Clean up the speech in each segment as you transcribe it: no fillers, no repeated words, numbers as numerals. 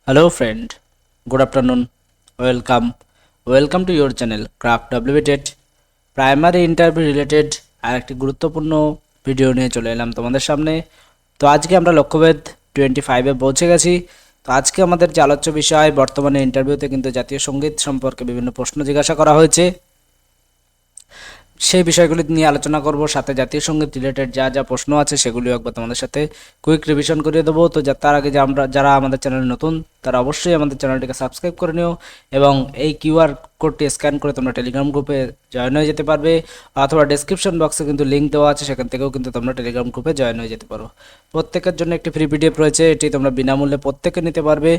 Hello friend, good afternoon, welcome to your channel Craft WBTED primary interview related আর একটি গুরুত্বপূর্ণ video নিয়ে চলে এলাম তোমাদের সামনে। তো আজকে আমরা লক্ষ্যভেদ 25-এ পৌঁছে গেছি। তো আজকে আমাদের যে আলোচ্য বিষয়, বর্তমানে ইন্টারভিউতে কিন্তু জাতীয় সঙ্গীত সম্পর্কে বিভিন্ন প্রশ্ন জিজ্ঞাসা করা হয়েছে, সেই বিষয়গুলি নিয়ে আলোচনা করব। সাথে জাতীয় সঙ্গীত রিলেটেড যা যা প্রশ্ন আছে সেগুলিও একবার তোমাদের সাথে কুইক রিভিশন করিয়ে দেবো। তো তার আগে যারা আমাদের চ্যানেলে নতুন তারা অবশ্যই আমাদের চ্যানেলটিকে সাবস্ক্রাইব করে নিও এবং এই কিউআর কোডটি স্ক্যান করে তোমরা টেলিগ্রাম গ্রুপে জয়েন হয়ে যেতে পারবে, অথবা ডেসক্রিপশন বক্সে কিন্তু লিঙ্ক দেওয়া আছে, সেখান থেকেও কিন্তু তোমরা টেলিগ্রাম গ্রুপে জয়েন হয়ে যেতে পারো। প্রত্যেকের জন্য একটি ফ্রি পিডিএফ রয়েছে, এটি তোমরা বিনামূল্যে প্রত্যেকে নিতে পারবে।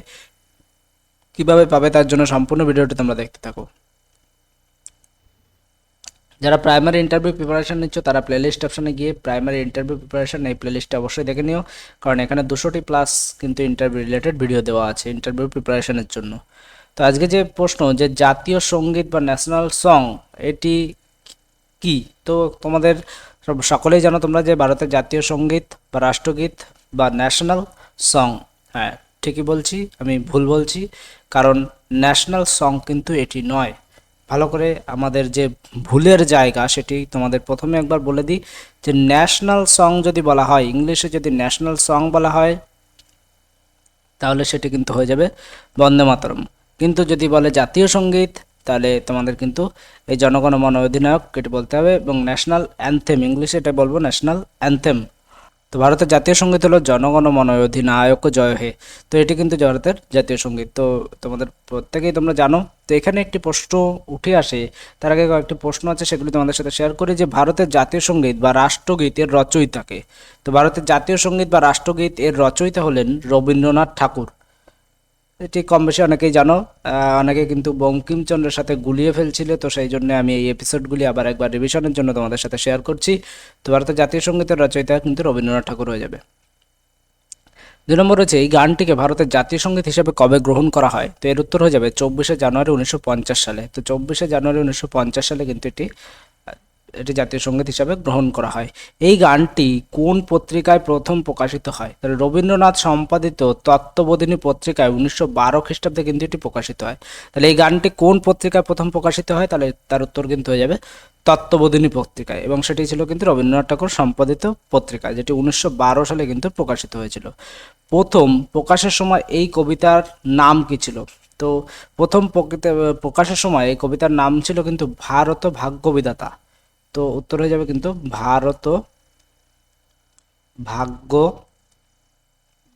কিভাবে পাবে তার জন্য সম্পূর্ণ ভিডিওটি তোমরা দেখতে থাকো। যারা প্রাইমারি ইন্টারভিউ প্রিপারেশন নিচ্ছ তারা প্লেলিস্ট অপশনে গিয়ে প্রাইমারি ইন্টারভিউ প্রিপারেশন এই প্লেলিস্টটা অবশ্যই দেখে নিও, কারণ এখানে 200টি প্লাস কিন্তু ইন্টারভিউ রিলেটেড ভিডিও দেওয়া আছে ইন্টারভিউ প্রিপারেশনের জন্য। তো আজকে যে প্রশ্ন, যে জাতীয় সঙ্গীত বা ন্যাশনাল সং এটি কি? তো তোমাদের সকলেই জানো তোমরা যে ভারতের জাতীয় সঙ্গীত বা রাষ্ট্রগীত বা ন্যাশনাল সং, হ্যাঁ ঠিকই বলছি, আমি ভুল বলছি, কারণ ন্যাশনাল সং কিন্তু এটি নয়। ভালো করে আমাদের যে ভুলের জায়গা সেটি তোমাদের প্রথমে একবার বলে দিই, যে ন্যাশনাল সং যদি বলা হয়, ইংলিশে যদি ন্যাশনাল সং বলা হয় তাহলে সেটি কিন্তু হয়ে যাবে বন্দে মাতরম। কিন্তু যদি বলে জাতীয় সঙ্গীত তাহলে তোমাদের কিন্তু এই জনগণ মন অধিনায়ক এটি বলতে হবে, এবং ন্যাশনাল অ্যানথেম, ইংলিশে এটা বলবো ন্যাশনাল অ্যানথেম। তো ভারতের জাতীয় সঙ্গীত হলো জনগণ মন অধিনায়ক জয় হে। তো এটি কিন্তু ভারতের জাতীয় সঙ্গীত। তো তোমাদের প্রত্যেকেই তোমরা জানো। তো এখানে একটি প্রশ্ন উঠে আসে, তার আগে কয়েকটি প্রশ্ন আছে সেগুলি তোমাদের সাথে শেয়ার করি, যে ভারতের জাতীয় সঙ্গীত বা রাষ্ট্রগীত এর রচয়িতাকে। তো ভারতের জাতীয় সঙ্গীত বা রাষ্ট্রগীত এর রচয়িতা হলেন রবীন্দ্রনাথ ঠাকুর। এটি কম বেশি অনেকেই জানো। অনেকে কিন্তু বঙ্কিমচন্দ্রের সাথে গুলিয়ে ফেলছিল, তো সেই জন্য আমি এই এপিসোডগুলি আবার একবার রিভিশনের জন্য তোমাদের সাথে শেয়ার করছি। তো ভারতের জাতীয় সঙ্গীতের রচয়িতা কিন্তু রবীন্দ্রনাথ ঠাকুর হয়ে যাবে। 2 নম্বর রয়েছে, এই গানটিকে ভারতের জাতীয় সঙ্গীত হিসেবে কবে গ্রহণ করা হয়? তো এর উত্তর হয়ে যাবে 24শে জানুয়ারি 1950 সালে। তো 24শে জানুয়ারি 1950 সালে কিন্তু এটি জাতীয় সঙ্গীত হিসাবে গ্রহণ করা হয়। এই গানটি কোন পত্রিকায় প্রথম প্রকাশিত হয়? তাহলে রবীন্দ্রনাথ সম্পাদিত তত্ত্ববোধিনী পত্রিকায় 1912 খ্রিস্টাব্দে কিন্তু এটি প্রকাশিত হয়। তাহলে এই গানটি কোন পত্রিকায় প্রথম প্রকাশিত হয়? তাহলে তার উত্তর কিন্তু হয়ে যাবে তত্ত্ববোধিনী পত্রিকায়, এবং সেটি ছিল কিন্তু রবীন্দ্রনাথ ঠাকুর সম্পাদিত পত্রিকা, যেটি 1912 সালে কিন্তু প্রকাশিত হয়েছিল। প্রথম প্রকাশের সময় এই কবিতার নাম কি ছিল? তো প্রথম প্রকাশের সময় এই কবিতার নাম ছিল কিন্তু ভারত ভাগ্য বিধাতা। তো উত্তর হয়ে যাবে কিন্তু ভারত ভাগ্য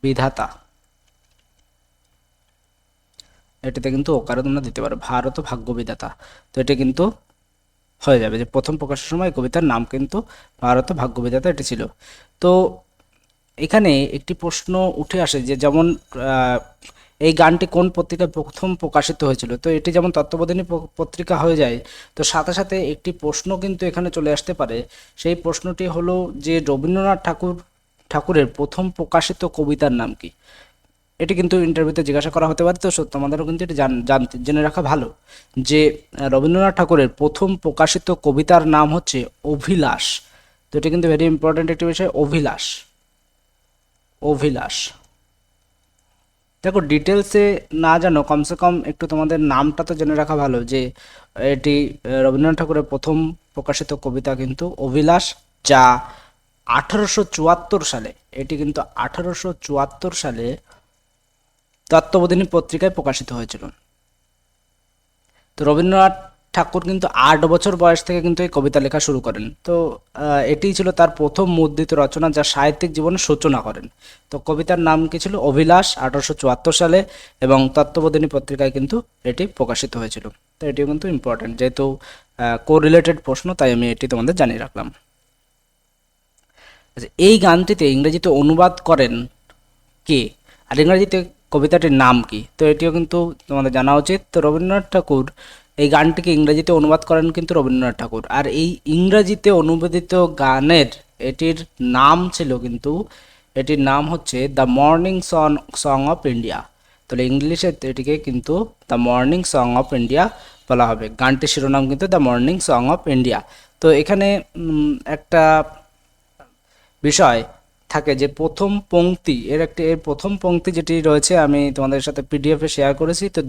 বিধাতা। এটাতে কিন্তু ওকারও তোমরা দিতে পারো, ভারত ভাগ্য বিধাতা। তো এটা কিন্তু হয়ে যাবে যে প্রথম প্রকাশের সময় কবিতার নাম কিন্তু ভারত ভাগ্য বিধাতা এটি ছিল। তো এখানে একটি প্রশ্ন উঠে আসে, যে যেমন এই গানটি কোন পত্রিকায় প্রথম প্রকাশিত হয়েছিল? তো এটি যেমন তত্ত্ববোধিনী পত্রিকা হয়ে যায়, তো সাথে সাথে একটি প্রশ্ন কিন্তু এখানে চলে আসতে পারে। সেই প্রশ্নটি হলো যে রবীন্দ্রনাথ ঠাকুরের প্রথম প্রকাশিত কবিতার নাম কি? এটি কিন্তু ইন্টারভিউতে জিজ্ঞাসা করা হতে পারে। তো তোমাদেরও কিন্তু এটি জেনে রাখা ভালো, যে রবীন্দ্রনাথ ঠাকুরের প্রথম প্রকাশিত কবিতার নাম হচ্ছে অভিলাষ। তো এটি কিন্তু ভেরি ইম্পর্ট্যান্ট একটি বিষয়, অভিলাষ। অভিলাষ দেখো, ডিটেলসে না জানো, কমসে কম একটু তোমাদের নামটা তো জেনে রাখা ভালো, যে এটি রবীন্দ্রনাথ ঠাকুরের প্রথম প্রকাশিত কবিতা কিন্তু অভিলাষ, যা 1874 সালে, এটি কিন্তু 1874 সালে তত্ত্ববোধিনী পত্রিকায় প্রকাশিত হয়েছিল। তো রবীন্দ্রনাথ ঠাকুর কিন্তু 8 বছর বয়স থেকে কিন্তু এই কবিতা লেখা শুরু করেন। তো এটিই ছিল তার প্রথম মুদ্রিত রচনা, যা সাহিত্যিক জীবনের সূচনা করেন। তো কবিতার নাম কি ছিল? অভিলাষ, 1874 সালে, এবং তত্ত্ববোধিনী পত্রিকায় কিন্তু এটি প্রকাশিত হয়েছিল। তো এটিও কিন্তু ইম্পর্টেন্ট, যেহেতু কোরিলেটেড প্রশ্ন, তাই আমি এটি তোমাদের জানিয়ে রাখলাম। আচ্ছা, এই গানটিতে ইংরেজিতে অনুবাদ করেন কে? আর ইংরেজিতে কবিতাটির নাম কি? তো এটিও কিন্তু তোমাদের জানা উচিত। তো রবীন্দ্রনাথ ঠাকুর এই গানটিকে ইংরেজিতে অনুবাদ করেন কিন্তু রবীন্দ্রনাথ ঠাকুর। আর এই ইংরেজিতে অনুবাদিত গানের এটির নাম ছিল কিন্তু, এটির নাম হচ্ছে the morning song of India. তাহলে ইংলিশে এটিকে কিন্তু the morning song of India বলা হবে। গানটির শিরোনাম কিন্তু the morning song of India. তো এখানে একটা বিষয়, থাকে যে প্রথম পংক্তি এর প্রথম পংক্তি যেটি রয়েছে আমি তোমাদের সাথে পিডিএফে শেয়ার করেছি। তো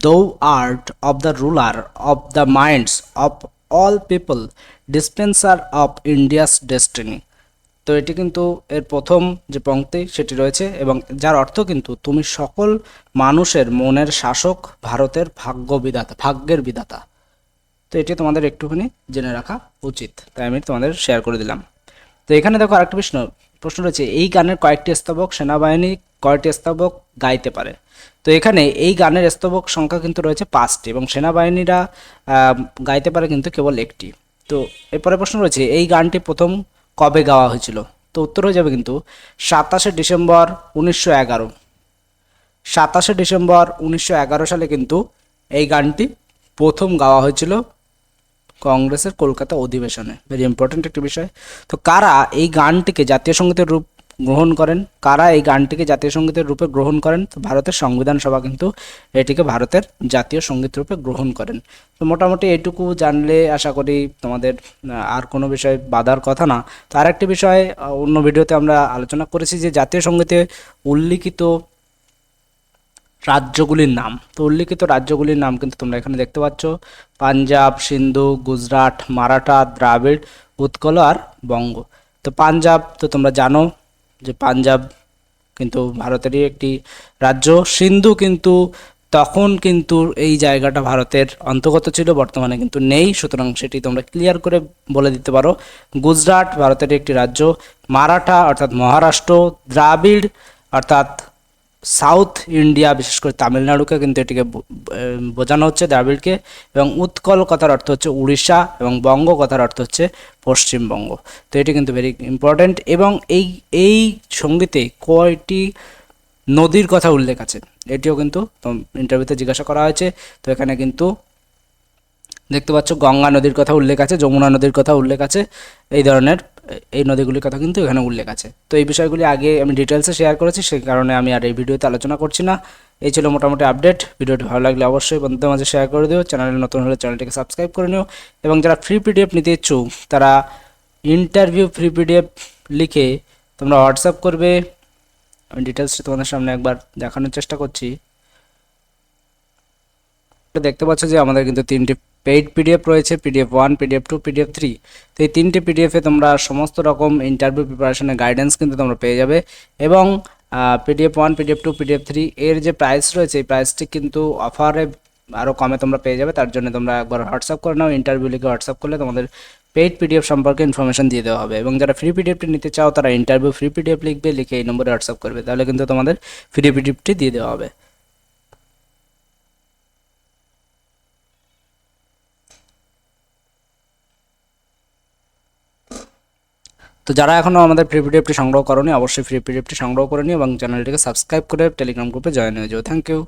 দৌ art of the ruler of the minds of all people dispenser of India's destiny. তো এটি কিন্তু এর প্রথম যে পংক্তি সেটি রয়েছে এবং যার অর্থ কিন্তু তুমি সকল মানুষের মনের শাসক, ভারতের ভাগ্যের বিধাতা। তো এটি তোমাদের একটুখানি জেনে রাখা উচিত, তাই আমি তোমাদের শেয়ার করে দিলাম। তো এখানে দেখো আরেকটা প্রশ্ন রয়েছে, এই গানের কয়েকটি স্তবক সেনাবাহিনী কয়টি স্তবক গাইতে পারে? তো এখানে এই গানের স্তবক সংখ্যা কিন্তু রয়েছে 5টি এবং সেনাবাহিনীরা গাইতে পারে কিন্তু কেবল একটি। তো এরপরে প্রশ্ন রয়েছে, এই গানটি প্রথম কবে গাওয়া হয়েছিল? তো উত্তর হয়ে যাবে কিন্তু 27শে ডিসেম্বর 1911। 27শে ডিসেম্বর 1911 সালে কিন্তু এই গানটি প্রথম গাওয়া হয়েছিল কংগ্রেসের কলকাতা অধিবেশনে। ভেরি ইম্পর্ট্যান্ট একটি বিষয়। তো কারা এই গানটিকে জাতীয় সঙ্গীতের রূপ গ্রহণ করেন? কারা এই গানটিকে জাতীয় সঙ্গীতের রূপে গ্রহণ করেন? তো ভারতের সংবিধান সভা কিন্তু এটিকে ভারতের জাতীয় সঙ্গীত রূপে গ্রহণ করেন। তো মোটামুটি এইটুকু জানলে আশা করি তোমাদের আর কোনো বিষয় বাধার কথা না। তো আরেকটি বিষয় অন্য ভিডিওতে আমরা আলোচনা করেছি যে জাতীয় সঙ্গীতে উল্লিখিত রাজ্যগুলির নাম। তো উল্লিখিত রাজ্যগুলির নাম কিন্তু তোমরা এখানে দেখতে পাচ্ছ, পাঞ্জাব, সিন্ধু, গুজরাট, মারাঠা, দ্রাবিড়, উৎকল আর বঙ্গ। তো পাঞ্জাব তো তোমরা জানো যে পাঞ্জাব কিন্তু ভারতেরই একটি রাজ্য। সিন্ধু কিন্তু তখন কিন্তু এই জায়গাটা ভারতের অন্তর্গত ছিল, বর্তমানে কিন্তু নেই, সুতরাং সেটি তোমরা ক্লিয়ার করে বলে দিতে পারো। গুজরাট ভারতের একটি রাজ্য, মারাঠা অর্থাৎ মহারাষ্ট্র, দ্রাবিড় অর্থাৎ সাউথ ইন্ডিয়া বিশেষ করে তামিলনাড়ুকে কিন্তু এটিকে বোঝানো হচ্ছে দ্রাবিড়কে, এবং উৎকল কথার অর্থ হচ্ছে উড়িষ্যা এবং বঙ্গ কথার অর্থ হচ্ছে পশ্চিমবঙ্গ। তো এটি কিন্তু ভেরি ইম্পর্ট্যান্ট। এবং এই সঙ্গীতে কয়টি নদীর কথা উল্লেখ আছে এটিও কিন্তু ইন্টারভিউতে জিজ্ঞাসা করা হয়েছে। তো এখানে কিন্তু দেখতে পাচ্ছ গঙ্গা নদীর কথা উল্লেখ আছে, যমুনা নদীর কথা উল্লেখ আছে, এই ধরনের এই নদীগুলির কথা কিন্তু এখানে উল্লেখ আছে। তো এই বিষয়গুলি আগে আমি ডিটেলসে শেয়ার করেছি, সেই কারণে আমি আর এই ভিডিওতে আলোচনা করছি না। এই ছিল মোটামুটি আপডেট। ভিডিওটি ভালো লাগলে অবশ্যই বন্ধুদের মাঝে শেয়ার করে দিও, চ্যানেলে নতুন হলে চ্যানেলটিকে সাবস্ক্রাইব করে নিও, এবং যারা ফ্রি পিডিএফ নিতে ইচ্ছুক তারা ইন্টারভিউ ফ্রি পিডিএফ লিখে তোমরা হোয়াটসঅ্যাপ করবে। আমি ডিটেলসটা তোমাদের সামনে একবার দেখানোর চেষ্টা করছি। দেখতে পাচ্ছ যে আমাদের কিন্তু 3টি পেইড পিডিএফ রয়েছে, PDF 1, PDF 2, PDF 3। তো এই 3টি পিডিএফে তোমরা সমস্ত রকম ইন্টারভিউ প্রিপারেশনের গাইডেন্স কিন্তু তোমরা পেয়ে যাবে। এবং PDF 1, PDF 2, PDF 3 এর যে প্রাইস রয়েছে এই প্রাইসটি কিন্তু অফারে আরও কমে তোমরা পেয়ে যাবে। তার জন্য তোমরা একবার হোয়াটসঅ্যাপ করে নাও, ইন্টারভিউ লিখে হোয়াটসঅ্যাপ করলে তোমাদের পেইড পিডিএফ সম্পর্কে ইনফরমেশন দিয়ে দেওয়া হবে। এবং যারা ফ্রি পিডিএফটি নিতে চাও তারা ইন্টারভিউ ফ্রি পিডিএফ লিখবে, লিখে এই নম্বরে হোয়াটসঅ্যাপ করবে, তাহলে কিন্তু তোমাদের ফ্রি পিডিএফটি দিয়ে দেওয়া হবে। তো যারা এখনও আমাদের ফ্রি পিডিএফটি সংগ্রহ করোনি অবশ্যই ফ্রি পিডিএফটি সংগ্রহ করে নিও এবং চ্যানেলটিকে সাবস্ক্রাইব করে টেলিগ্রাম গ্রুপে জয়েন হয়ে যাও। Thank you.